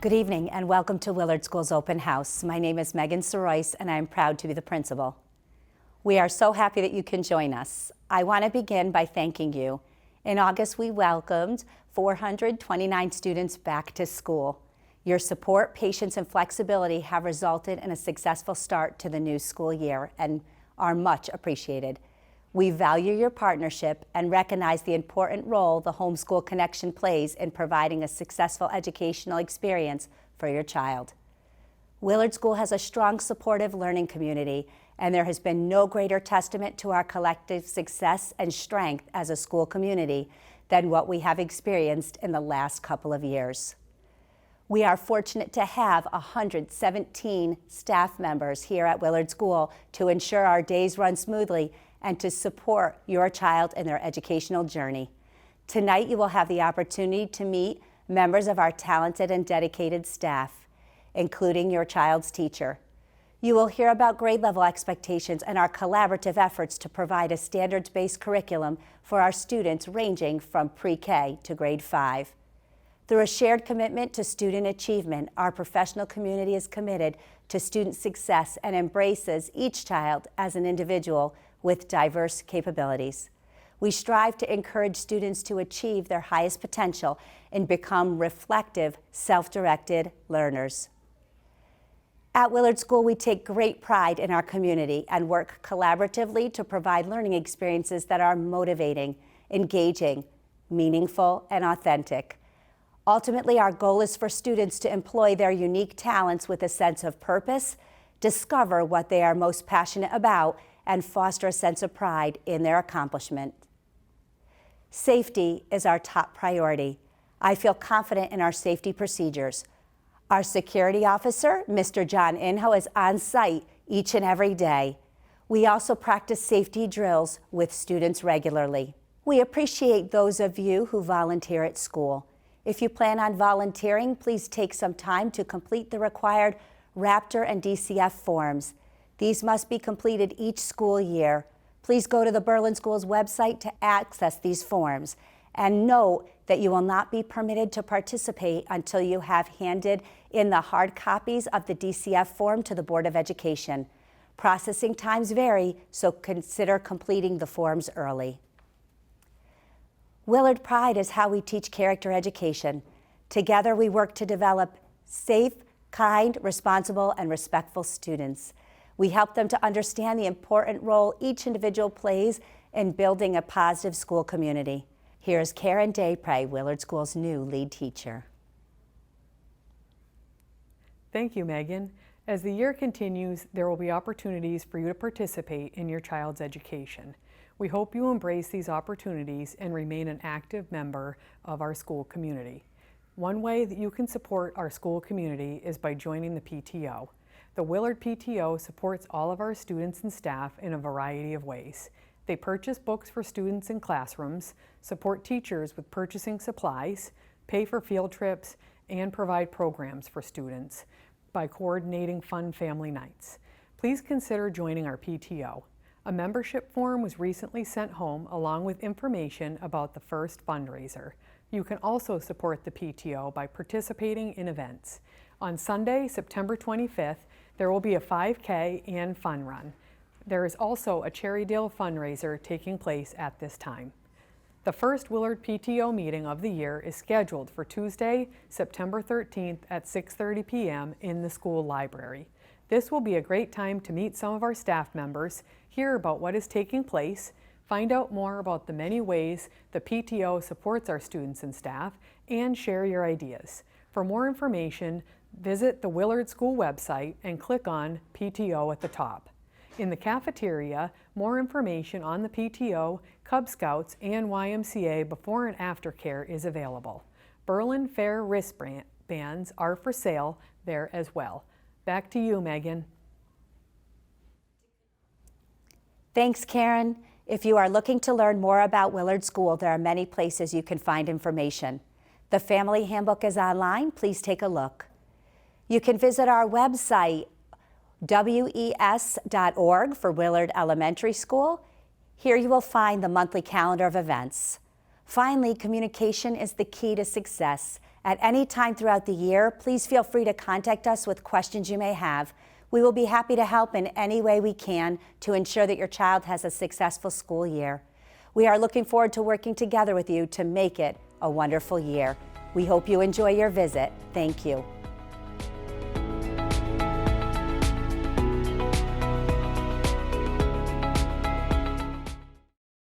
Good evening and welcome to Willard School's Open House. My name is Megan Sorois and I am proud to be the principal. We are so happy that you can join us. I want to begin by thanking you. In August, we welcomed 429 students back to school. Your support, patience, and flexibility have resulted in a successful start to the new school year and are much appreciated. We value your partnership and recognize the important role the homeschool connection plays in providing a successful educational experience for your child. Willard School has a strong, supportive learning community, and there has been no greater testament to our collective success and strength as a school community than what we have experienced in the last couple of years. We are fortunate to have 117 staff members here at Willard School to ensure our days run smoothly and to support your child in their educational journey. Tonight, you will have the opportunity to meet members of our talented and dedicated staff, including your child's teacher. You will hear about grade level expectations and our collaborative efforts to provide a standards-based curriculum for our students ranging from pre-K to grade 5. Through a shared commitment to student achievement, our professional community is committed to student success and embraces each child as an individual with diverse capabilities. We strive to encourage students to achieve their highest potential and become reflective, self-directed learners. At Willard School, we take great pride in our community and work collaboratively to provide learning experiences that are motivating, engaging, meaningful, and authentic. Ultimately, our goal is for students to employ their unique talents with a sense of purpose, discover what they are most passionate about, and foster a sense of pride in their accomplishment. Safety is our top priority. I feel confident in our safety procedures. Our security officer, Mr. John Inho, is on site each and every day. We also practice safety drills with students regularly. We appreciate those of you who volunteer at school. If you plan on volunteering, please take some time to complete the required Raptor and DCF forms. These must be completed each school year. Please go to the Berlin Schools website to access these forms. And note that you will not be permitted to participate until you have handed in the hard copies of the DCF form to the Board of Education. Processing times vary, so consider completing the forms early. Willard Pride is how we teach character education. Together we work to develop safe, kind, responsible, and respectful students. We help them to understand the important role each individual plays in building a positive school community. Here's Karen Daypre, Willard School's new lead teacher. Thank you, Megan. As the year continues, there will be opportunities for you to participate in your child's education. We hope you embrace these opportunities and remain an active member of our school community. One way that you can support our school community is by joining the PTO. The Willard PTO supports all of our students and staff in a variety of ways. They purchase books for students in classrooms, support teachers with purchasing supplies, pay for field trips, and provide programs for students by coordinating fun family nights. Please consider joining our PTO. A membership form was recently sent home along with information about the first fundraiser. You can also support the PTO by participating in events. On Sunday, September 25th, there will be a 5K and fun run. There is also a Cherrydale fundraiser taking place at this time. The first Willard PTO meeting of the year is scheduled for Tuesday, September 13th at 6:30 p.m. in the school library. This will be a great time to meet some of our staff members, hear about what is taking place, find out more about the many ways the PTO supports our students and staff, and share your ideas. For more information, visit the Willard School website and click on PTO at the top. In the cafeteria, more information on the PTO, Cub Scouts, and YMCA before and after care is available. Berlin Fair wristbands are for sale there as well. Back to you, Megan. Thanks, Karen. If you are looking to learn more about Willard School, there are many places you can find information. The Family Handbook is online. Please take a look. You can visit our website, WES.org for Willard Elementary School. Here you will find the monthly calendar of events. Finally, communication is the key to success. At any time throughout the year, please feel free to contact us with questions you may have. We will be happy to help in any way we can to ensure that your child has a successful school year. We are looking forward to working together with you to make it a wonderful year. We hope you enjoy your visit. Thank you.